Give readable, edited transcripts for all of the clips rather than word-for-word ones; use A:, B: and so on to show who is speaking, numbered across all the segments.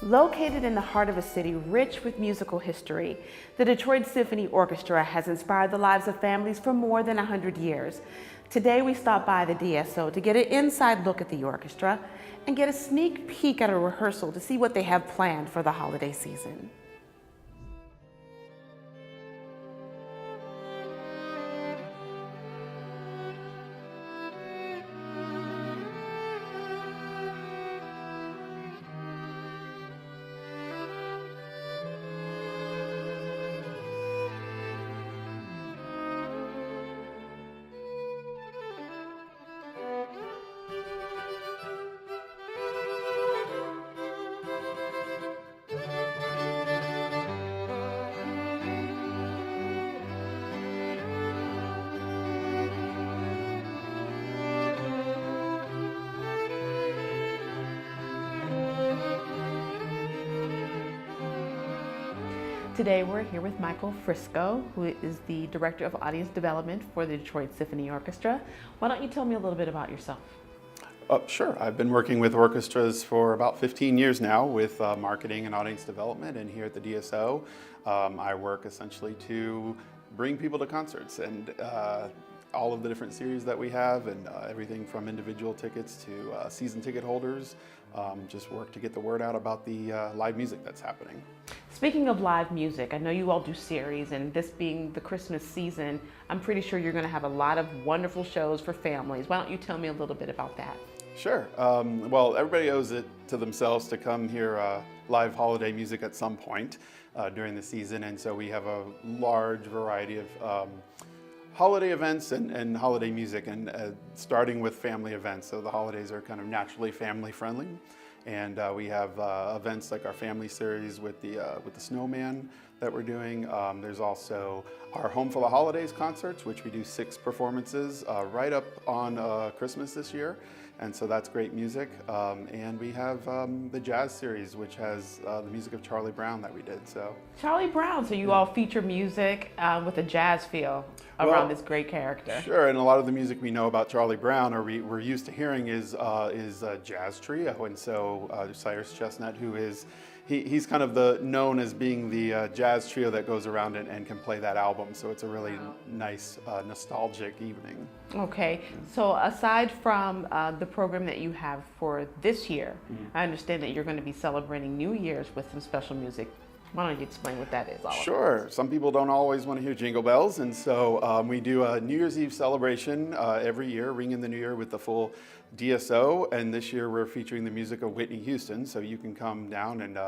A: Located in the heart of a city rich with musical history, the Detroit Symphony Orchestra has inspired the lives of families for more than 100 years. Today we stop by the DSO to get an inside look at the orchestra and get a sneak peek at a rehearsal to see what they have planned for the holiday season. Today we're here with Michael Frisco, who is the Director of Audience Development for the Detroit Symphony Orchestra. Why don't you tell me a little bit about yourself?
B: Sure. I've been working with orchestras for about 15 years now with marketing and audience development, and here at the DSO, I work essentially to bring people to concerts and all of the different series that we have, and everything from individual tickets to season ticket holders. Just work to get the word out about the live music that's happening.
A: Speaking of live music, I know you all do series, and this being the Christmas season, I'm pretty sure you're going to have a lot of wonderful shows for families. Why don't you tell me a little bit about that?
B: Sure. Well, everybody owes it to themselves to come hear live holiday music at some point during the season, and so we have a large variety of holiday events and holiday music, and starting with family events. So the holidays are kind of naturally family friendly, and we have events like our family series with the snowman that we're doing. There's also our Home for the Holidays concerts, which we do 6 performances right up on Christmas this year. And so that's great music. And we have the jazz series, which has the music of Charlie Brown that we did. So
A: Charlie Brown, so you all feature music with a jazz feel around this great character.
B: Sure, and a lot of the music we know about Charlie Brown, or we're used to hearing, is a jazz trio. And so Cyrus Chestnut, who is, he's kind of known as being the jazz trio that goes around and can play that album. So it's a really nice, nostalgic evening.
A: Okay, so aside from the program that you have for this year, I understand that you're going to be celebrating New Year's with some special music. Why don't you explain what that is all about?
B: Sure. Some people don't always want to hear jingle bells, and so we do a New Year's Eve celebration every year, ring in the new year with the full DSO, and this year we're featuring the music of Whitney Houston, so you can come down and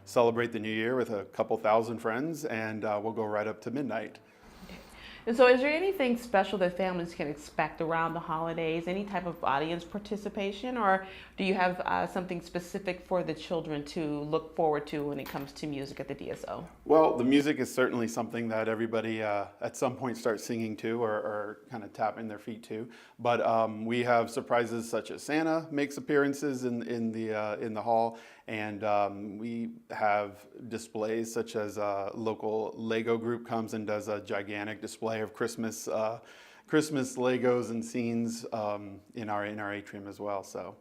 B: celebrate the new year with a couple thousand friends, and we'll go right up to midnight.
A: And so is there anything special that families can expect around the holidays, any type of audience participation, or do you have something specific for the children to look forward to when it comes to music at the DSO?
B: Well, the music is certainly something that everybody at some point starts singing to or kind of tapping their feet to. But we have surprises such as Santa makes appearances in the hall, and we have displays such as a local Lego group comes and does a gigantic display of Christmas Legos and scenes in our atrium as well. So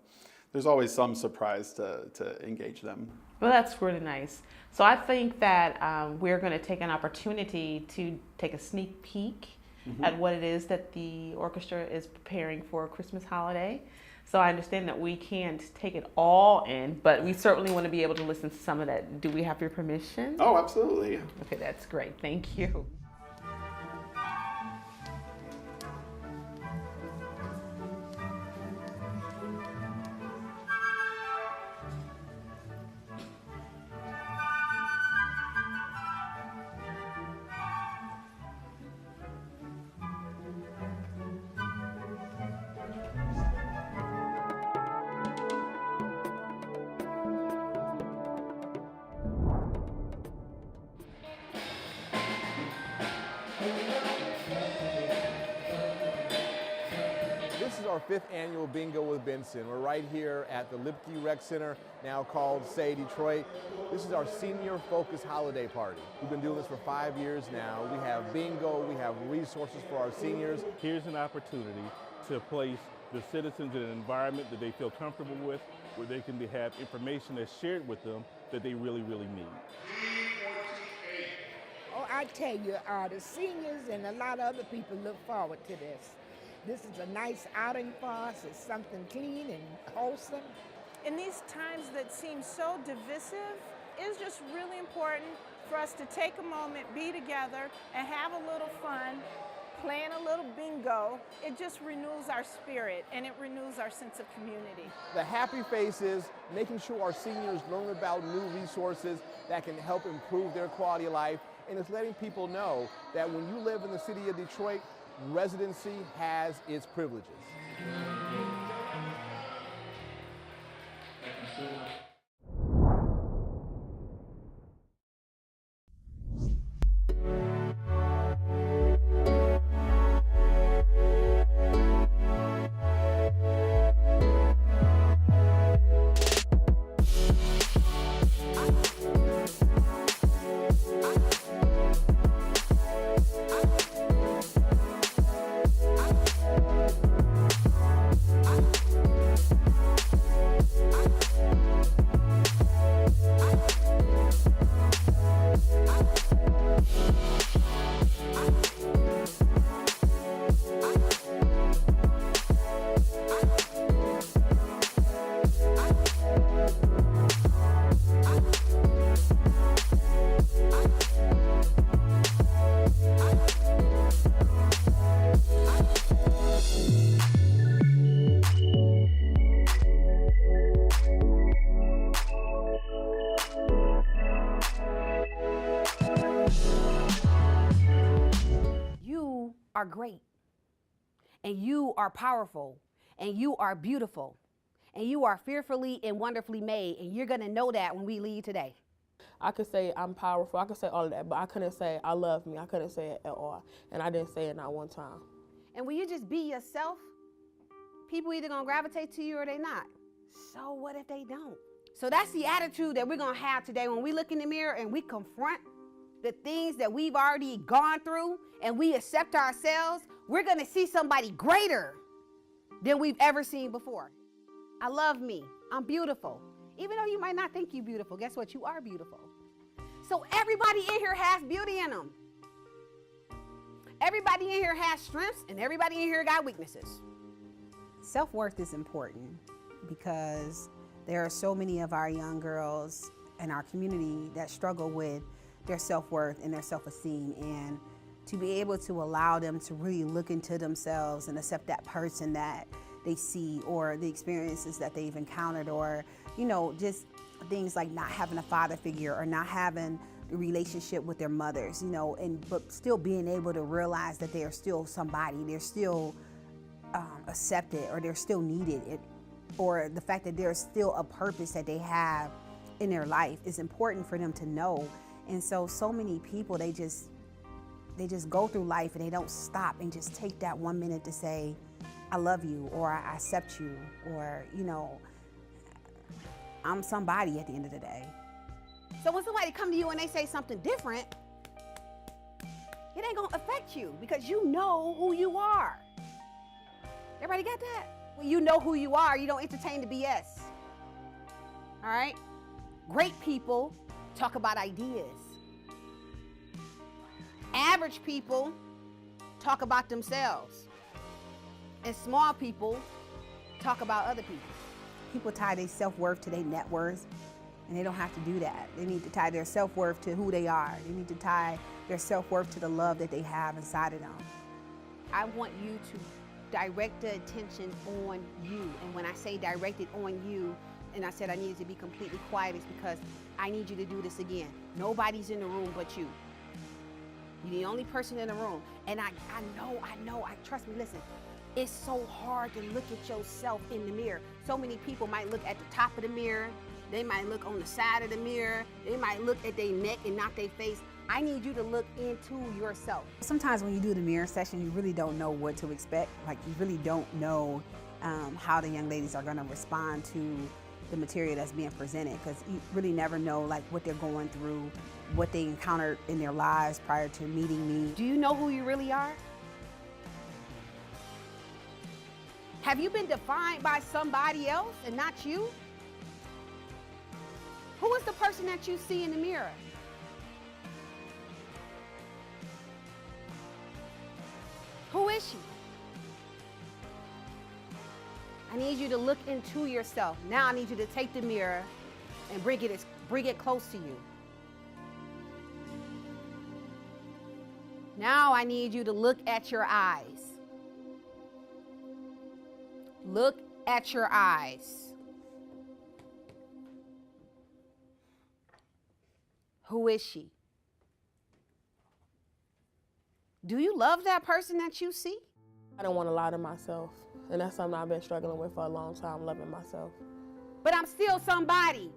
B: there's always some surprise to engage them.
A: Well, that's really nice. So I think that we're going to take an opportunity to take a sneak peek at what it is that the orchestra is preparing for a Christmas holiday. So I understand that we can't take it all in, but we certainly want to be able to listen to some of that. Do we have your permission?
B: Oh, absolutely.
A: Okay, that's great. Thank you.
C: This is our 5th annual Bingo with Benson. We're right here at the Lipke Rec Center, now called Say Detroit. This is our senior focused holiday party. We've been doing this for 5 years now. We have bingo, we have resources for our seniors.
D: Here's an opportunity to place the citizens in an environment that they feel comfortable with, where they can have information that's shared with them that they really, really need.
E: Oh, I tell you, the seniors and a lot of other people look forward to this. This is a nice outing for us. It's something clean and wholesome.
F: In these times that seem so divisive, it's just really important for us to take a moment, be together, and have a little fun, playing a little bingo. It just renews our spirit and it renews our sense of community.
C: The Happy Face is making sure our seniors learn about new resources that can help improve their quality of life, and it's letting people know that when you live in the city of Detroit, residency has its privileges.
G: Are great, and you are powerful, and you are beautiful, and you are fearfully and wonderfully made, and you're gonna know that when we leave today.
H: I could say I'm powerful, I could say all of that, but I couldn't say I love me. I couldn't say it at all, and I didn't say it not one time.
G: And when you just be yourself, people either gonna gravitate to you or they not. So what if they don't? So that's the attitude that we're gonna have today when we look in the mirror and we confront the things that we've already gone through and we accept ourselves. We're gonna see somebody greater than we've ever seen before. I love me, I'm beautiful. Even though you might not think you're beautiful, guess what? You are beautiful. So everybody in here has beauty in them. Everybody in here has strengths and everybody in here got weaknesses.
I: Self-worth is important because there are so many of our young girls in our community that struggle with their self-worth and their self-esteem, and to be able to allow them to really look into themselves and accept that person that they see or the experiences that they've encountered, or just things like not having a father figure or not having the relationship with their mothers, but still being able to realize that they are still somebody, they're still accepted, or they're still needed, or the fact that there's still a purpose that they have in their life is important for them to know. And so many people, they just go through life and they don't stop and just take that 1 minute to say, I love you, or I accept you, or, I'm somebody at the end of the day.
G: So when somebody come to you and they say something different, it ain't gonna affect you because you know who you are. Everybody got that? When you know who you are, you don't entertain the BS. All right? Great people talk about ideas. Average people talk about themselves. And small people talk about other people.
I: People tie their self-worth to their net worth, and they don't have to do that. They need to tie their self-worth to who they are. They need to tie their self-worth to the love that they have inside of them.
G: I want you to direct the attention on you. And when I say direct it on you, and I said I needed to be completely quiet, is because I need you to do this again. Nobody's in the room but you. You're the only person in the room. And I know, trust me, listen. It's so hard to look at yourself in the mirror. So many people might look at the top of the mirror. They might look on the side of the mirror. They might look at their neck and not their face. I need you to look into yourself.
I: Sometimes when you do the mirror session, you really don't know what to expect. Like, you really don't know how the young ladies are gonna respond to the material that's being presented, because you really never know like what they're going through, what they encountered in their lives prior to meeting me.
G: Do you know who you really are? Have you been defined by somebody else and not you? Who is the person that you see in the mirror? Who is she? I need you to look into yourself. Now I need you to take the mirror and bring it close to you. Now I need you to look at your eyes. Look at your eyes. Who is she? Do you love that person that you see?
H: I don't want to lie to myself. And that's something I've been struggling with for a long time, loving myself.
G: But I'm still somebody.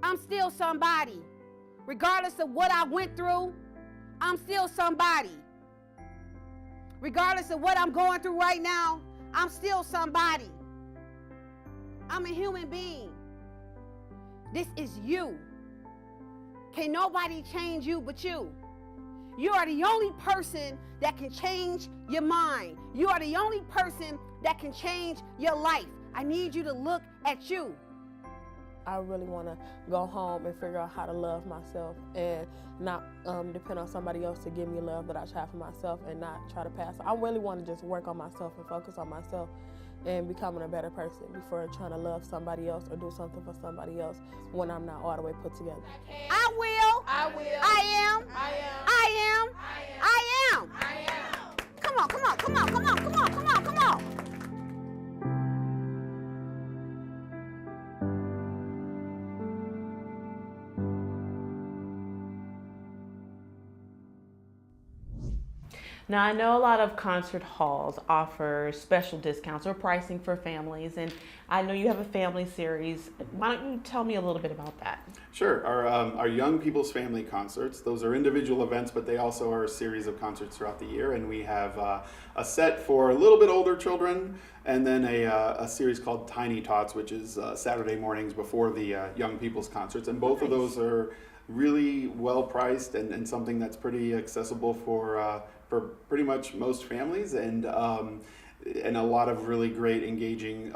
G: I'm still somebody. Regardless of what I went through, I'm still somebody. Regardless of what I'm going through right now, I'm still somebody. I'm a human being. This is you. Can nobody change you but you? You are the only person that can change your mind. You are the only person that can change your life. I need you to look at you.
H: I really want to go home and figure out how to love myself and not depend on somebody else to give me love that I try for myself and not try to pass. I really want to just work on myself and focus on myself and becoming a better person before trying to love somebody else or do something for somebody else when I'm not all the way put together.
G: I will.
E: I will.
G: I am.
E: I am.
G: I am.
E: I am.
G: I am.
E: I am.
G: Come on, come on, come on, come on, come on, come on, come on.
A: Now, I know a lot of concert halls offer special discounts or pricing for families, and I know you have a family series. Why don't you tell me a little bit about that?
B: Sure. Our Young People's Family Concerts, those are individual events, but they also are a series of concerts throughout the year. And we have a set for a little bit older children, and then a series called Tiny Tots, which is Saturday mornings before the Young People's Concerts. And both of those are really well priced and something that's pretty accessible for pretty much most families, and a lot of really great engaging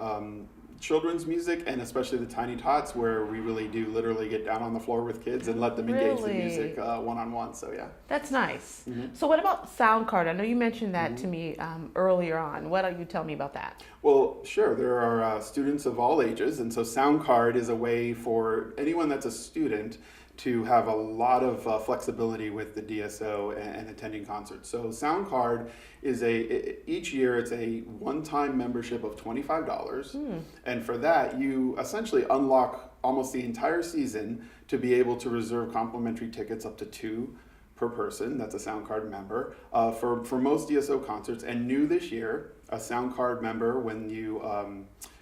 B: children's music, and especially the Tiny Tots, where we really do literally get down on the floor with kids and let them engage the music one-on-one. So yeah,
A: that's nice.
B: Mm-hmm.
A: So what about Sound Card? I know you mentioned that to me earlier on. What are you telling me about that?
B: Well, sure. There are students of all ages, and so Sound Card is a way for anyone that's a student to have a lot of flexibility with the DSO and attending concerts. So Sound Card is each year it's a one-time membership of $25. And for that, you essentially unlock almost the entire season to be able to reserve complimentary tickets up to 2 per person. That's a Sound Card member for most DSO concerts. And new this year, a Sound Card member, when you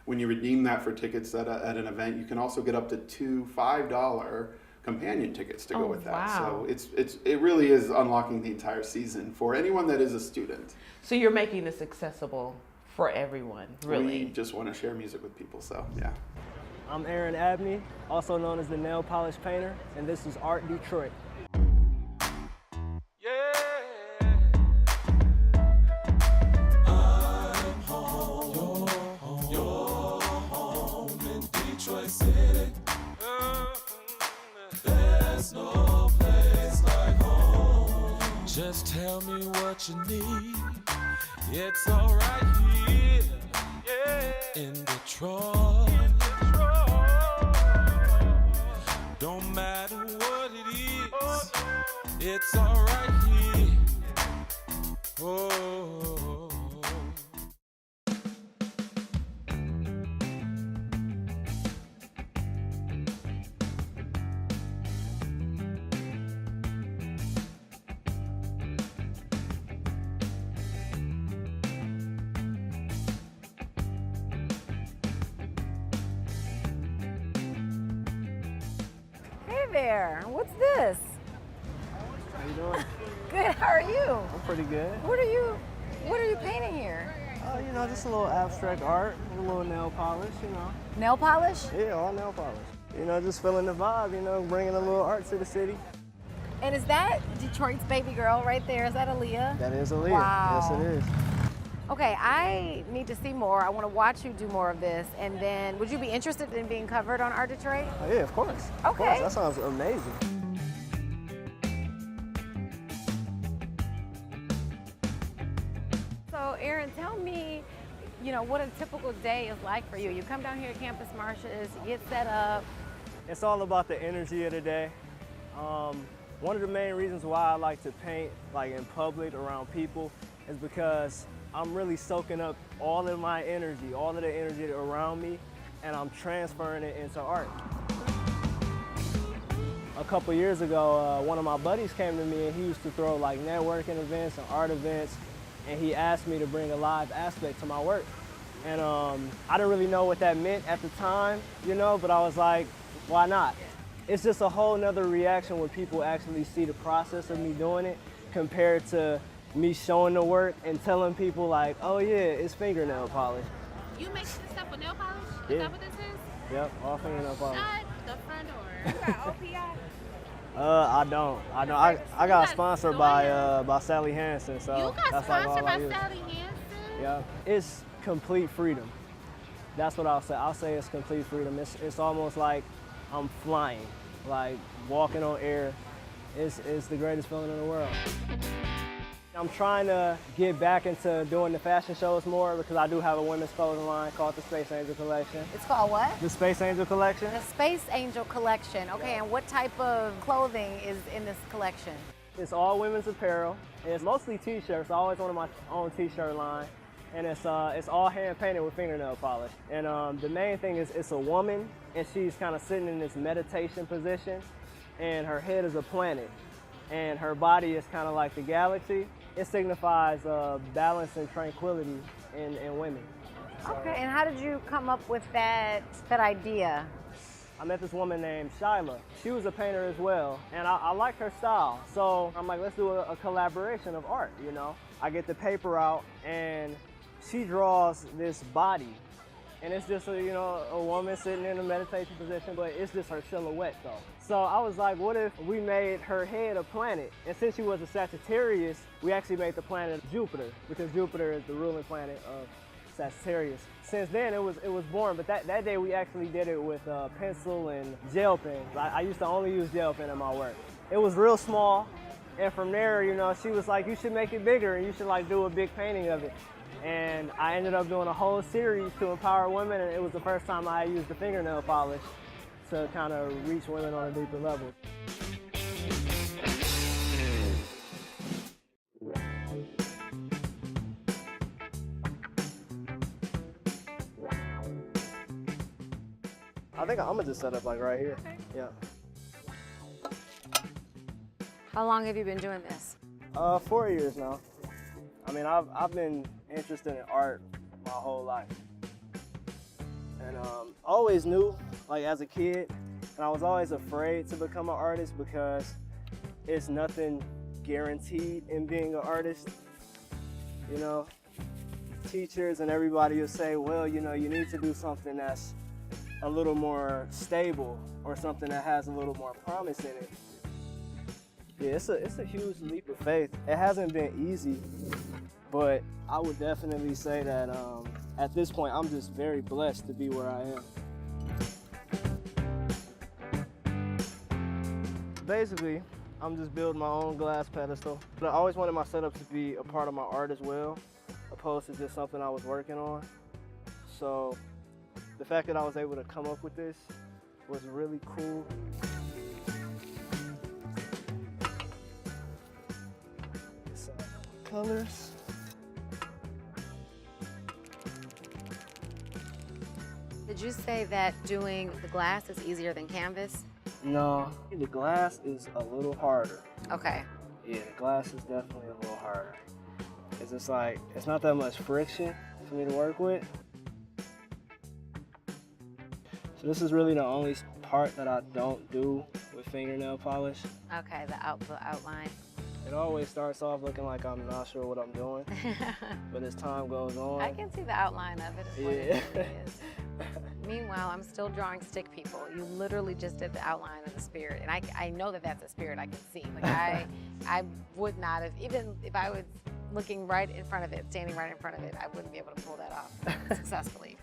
B: redeem that for tickets at an event, you can also get up to 2 $5 companion tickets to go with that.
A: Wow.
B: So it really is unlocking the entire season for anyone that is a student.
A: So you're making this accessible for everyone, really.
B: We just want to share music with people, so yeah.
J: I'm Aaron Abney, also known as the Nail Polish Painter, and this is Art Detroit.
K: I'm home, you're home in Detroit City. There's no place like home. Just tell me what you need. It's all right here, in Detroit. Don't matter what it is, it's all right here. Oh.
L: Hey there, what's this?
J: How you doing?
L: Good, how are you?
J: I'm pretty good.
L: What are you painting here?
J: You know, just a little abstract art, a little nail polish, you know.
L: Nail polish?
J: Yeah, all nail polish. You know, just feeling the vibe, you know, bringing a little art to the city.
L: And is that Detroit's baby girl right there? Is that Aaliyah?
J: That is Aaliyah.
L: Wow.
J: Yes, it is.
L: Okay, I need to see more. I want to watch you do more of this. And then, would you be interested in being covered on Art Detroit?
J: Oh, yeah, of course. Of
L: Okay.
J: course. That sounds amazing.
L: So, Aaron, tell me, what a typical day is like for you. You come down here to Campus Martius, you get set up.
J: It's all about the energy of the day. One of the main reasons why I like to paint like in public around people is because I'm really soaking up all of my energy, all of the energy around me, and I'm transferring it into art. A couple years ago, one of my buddies came to me and he used to throw like networking events and art events, and he asked me to bring a live aspect to my work. And I didn't really know what that meant at the time, but I was like, why not? It's just a whole nother reaction when people actually see the process of me doing it compared to me showing the work and telling people like, oh yeah, it's fingernail polish.
M: You make this stuff with nail polish?
J: Yeah.
M: Is that what this is?
J: Yep, all fingernail polish.
M: Shut the front door.
L: You got OPI?
J: I don't. I got sponsored by Sally Hansen, so
M: You got
J: that's like all
M: sponsored
J: I
M: by
J: use.
M: Sally Hansen?
J: Yeah, it's complete freedom. That's what I'll say. I'll say it's complete freedom. It's almost like I'm flying, like walking on air. It's the greatest feeling in the world. I'm trying to get back into doing the fashion shows more because I do have a women's clothing line called the Space Angel Collection.
L: It's called what?
J: The Space Angel Collection.
L: The Space Angel Collection. Okay, and what type of clothing is in this collection?
J: It's all women's apparel. It's mostly t-shirts. I always wanted my own t-shirt line. And it's all hand painted with fingernail polish. And the main thing is it's a woman and she's kind of sitting in this meditation position and her head is a planet and her body is kind of like the galaxy. It signifies balance and tranquility in women.
L: Okay, and how did you come up with that idea?
J: I met this woman named Shyla. She was a painter as well, and I like her style. So I'm like, let's do a collaboration of art, I get the paper out, and she draws this body. And it's just a woman sitting in a meditation position, but it's just her silhouette though. So I was like, what if we made her head a planet? And since she was a Sagittarius, we actually made the planet Jupiter, because Jupiter is the ruling planet of Sagittarius. Since then, it was born, but that day we actually did it with pencil and gel pen. I used to only use gel pen in my work. It was real small, and from there, she was like, you should make it bigger, and you should do a big painting of it. And I ended up doing a whole series to empower women, and it was the first time I used the fingernail polish to kind of reach women on a deeper level. I think I'm gonna just set up right here.
L: Okay.
J: Yeah.
L: How long have you been doing this?
J: 4 years now. I mean, I've been interested in art my whole life. And always knew, as a kid, and I was always afraid to become an artist because it's nothing guaranteed in being an artist. Teachers and everybody will say, well, you need to do something that's a little more stable or something that has a little more promise in it. Yeah, it's a huge leap of faith. It hasn't been easy, but I would definitely say that at this point, I'm just very blessed to be where I am. Basically, I'm just building my own glass pedestal. But I always wanted my setup to be a part of my art as well, opposed to just something I was working on. So the fact that I was able to come up with this was really cool. Colors.
L: Did you say that doing the glass is easier than canvas?
J: No, the glass is a little harder.
L: Okay.
J: Yeah, the glass is definitely a little harder. It's just it's not that much friction for me to work with. So this is really the only part that I don't do with fingernail polish.
L: Okay, the outline.
J: It always starts off looking like I'm not sure what I'm doing, but as time goes on.
L: I can see the outline of it. Is what it really is. Meanwhile, I'm still drawing stick people. You literally just did the outline of the spirit, and I know that that's a spirit I can see. I would not have, even if I was looking right in front of it, standing right in front of it, I wouldn't be able to pull that off successfully.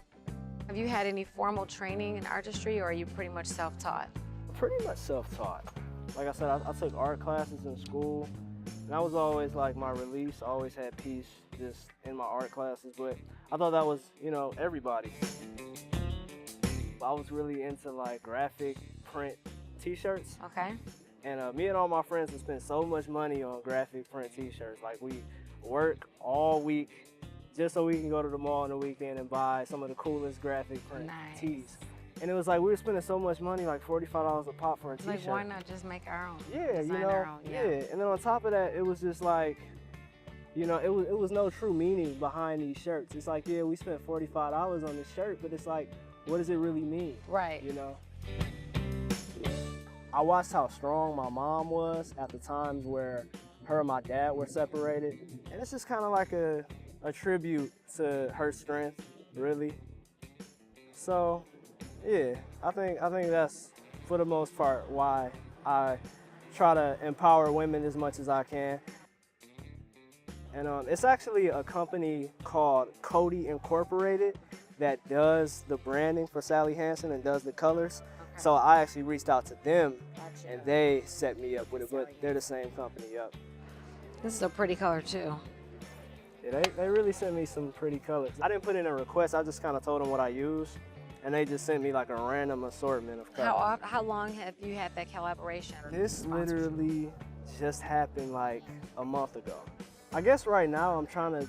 L: Have you had any formal training in artistry, or are you pretty much self-taught?
J: Pretty much self-taught. Like I said, I took art classes in school, and that was always like my release. I always had peace just in my art classes, but I thought that was, you know, everybody. I was really into like graphic print t-shirts.
L: Okay.
J: And me and all my friends would spend so much money on graphic print t-shirts. Like we work all week just so we can go to the mall on the weekend and buy some of the coolest graphic print tees. And it was like we were spending so much money, like $45 a pop for a t-shirt.
L: Like, why not just make our own?
J: Yeah,
L: Design
J: you know,
L: our own,
J: yeah. And then on top of that, it was just like, you know, it was no true meaning behind these shirts. It's like, yeah, we spent $45 on this shirt, but it's like, what does it really mean?
L: Right.
J: You know? I watched how strong my mom was at the times where her and my dad were separated. And it's just kind of like a tribute to her strength, really. So, yeah, I think that's, for the most part, why I try to empower women as much as I can. And it's actually a company called Cody Incorporated that does the branding for Sally Hansen and does the colors. Okay. So I actually reached out to them, and they set me up with it, but they're the same company, yep.
L: This is a pretty color too.
J: Yeah, they really sent me some pretty colors. I didn't put in a request, I just kind of told them what I use, and they just sent me like a random assortment of colors.
L: How long have you had that collaboration?
J: This literally just happened like a month ago. I guess right now I'm trying to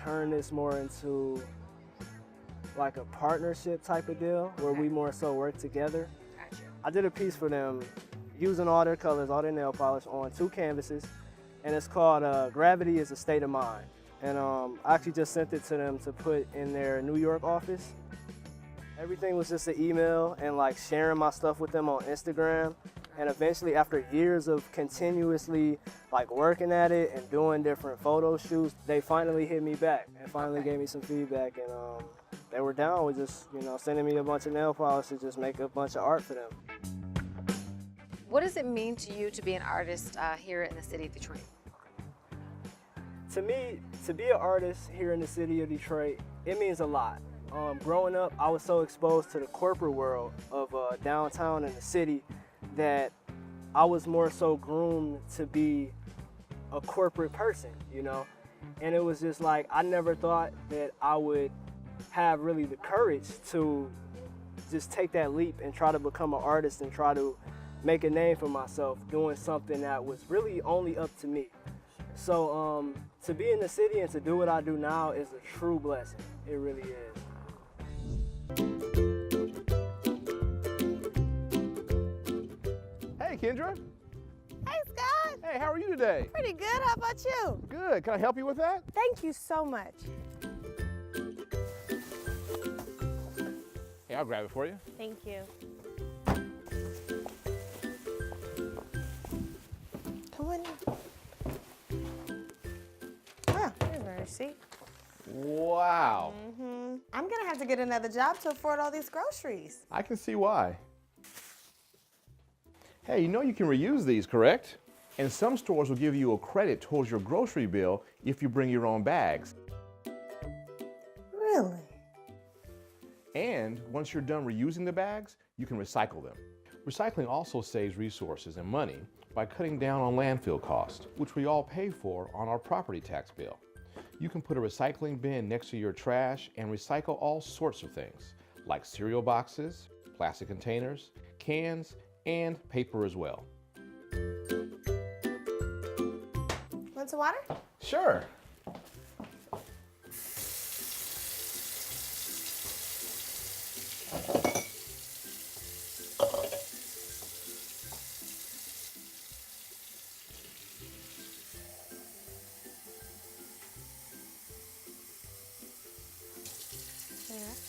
J: turn this more into like a partnership type of deal where we more so work together.
L: Gotcha.
J: I did a piece for them using all their colors, all their nail polish on 2 canvases, and it's called Gravity is a State of Mind. And I actually just sent it to them to put in their New York office. Everything was just an email and like sharing my stuff with them on Instagram. And eventually, after years of continuously like working at it and doing different photo shoots, they finally hit me back and finally gave me some feedback. And they were down with just, you know, sending me a bunch of nail polish to just make a bunch of art for them.
L: What does it mean to you to be an artist here in the city of Detroit?
J: To me, to be an artist here in the city of Detroit, it means a lot. Growing up, I was so exposed to the corporate world of downtown and the city that I was more so groomed to be a corporate person, you know? And it was just like, I never thought that I would have really the courage to just take that leap and try to become an artist and try to make a name for myself doing something that was really only up to me. So to be in the city and to do what I do now is a true blessing. It really is.
C: Hey, Kendra.
N: Hey, Scott.
C: Hey, how are you today?
N: Pretty good. How about you?
C: Good. Can I help you with that?
N: Thank you so much.
C: Hey, I'll grab it for you.
N: Thank you. Come on in. Ah, here's my receipt.
C: Wow.
N: I'm gonna have to get another job to afford all these groceries.
C: I can see why. Hey, you know you can reuse these, correct? And some stores will give you a credit towards your grocery bill if you bring your own bags.
N: Really?
C: And once you're done reusing the bags, you can recycle them. Recycling also saves resources and money by cutting down on landfill costs, which we all pay for on our property tax bill. You can put a recycling bin next to your trash and recycle all sorts of things, like cereal boxes, plastic containers, cans, and paper as well.
N: Want some water?
C: Sure.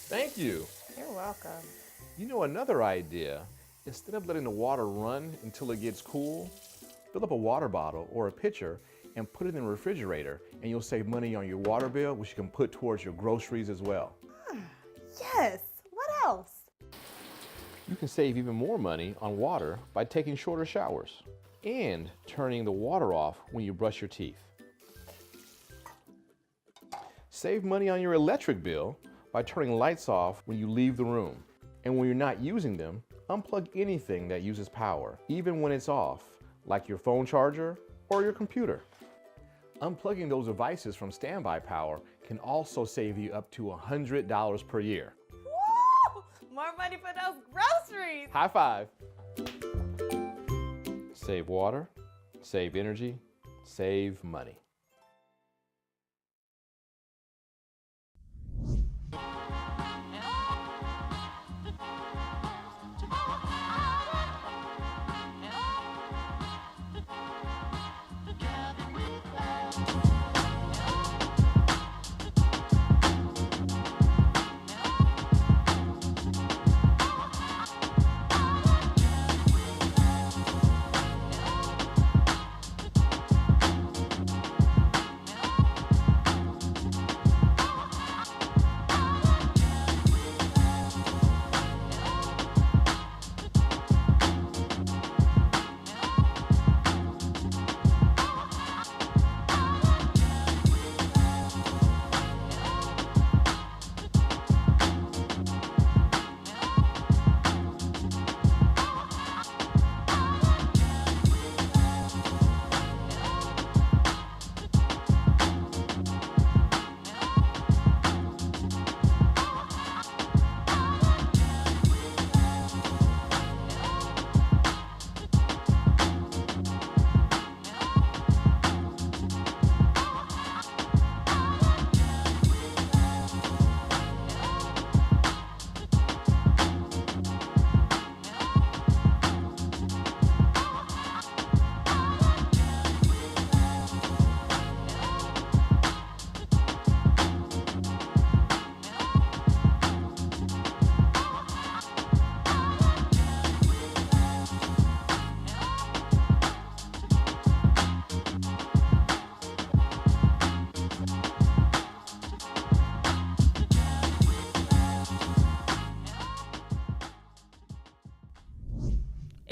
C: Thank you.
N: You're welcome.
C: You know, another idea, instead of letting the water run until it gets cool, fill up a water bottle or a pitcher and put it in the refrigerator, and you'll save money on your water bill, which you can put towards your groceries as well.
N: Yes. What else?
C: You can save even more money on water by taking shorter showers and turning the water off when you brush your teeth. Save money on your electric bill by turning lights off when you leave the room. And when you're not using them, unplug anything that uses power, even when it's off, like your phone charger or your computer. Unplugging those devices from standby power can also save you up to $100 per year.
N: Woo! More money for those groceries.
C: High five. Save water, save energy, save money.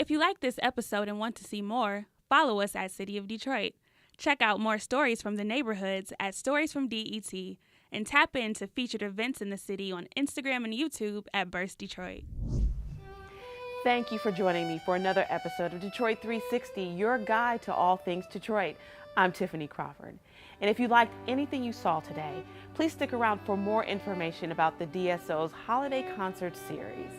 O: If you like this episode and want to see more, follow us at City of Detroit. Check out more stories from the neighborhoods at Stories from DET and tap into featured events in the city on Instagram and YouTube at Burst Detroit.
A: Thank you for joining me for another episode of Detroit 360, your guide to all things Detroit. I'm Tiffany Crawford. And if you liked anything you saw today, please stick around for more information about the DSO's Holiday Concert Series.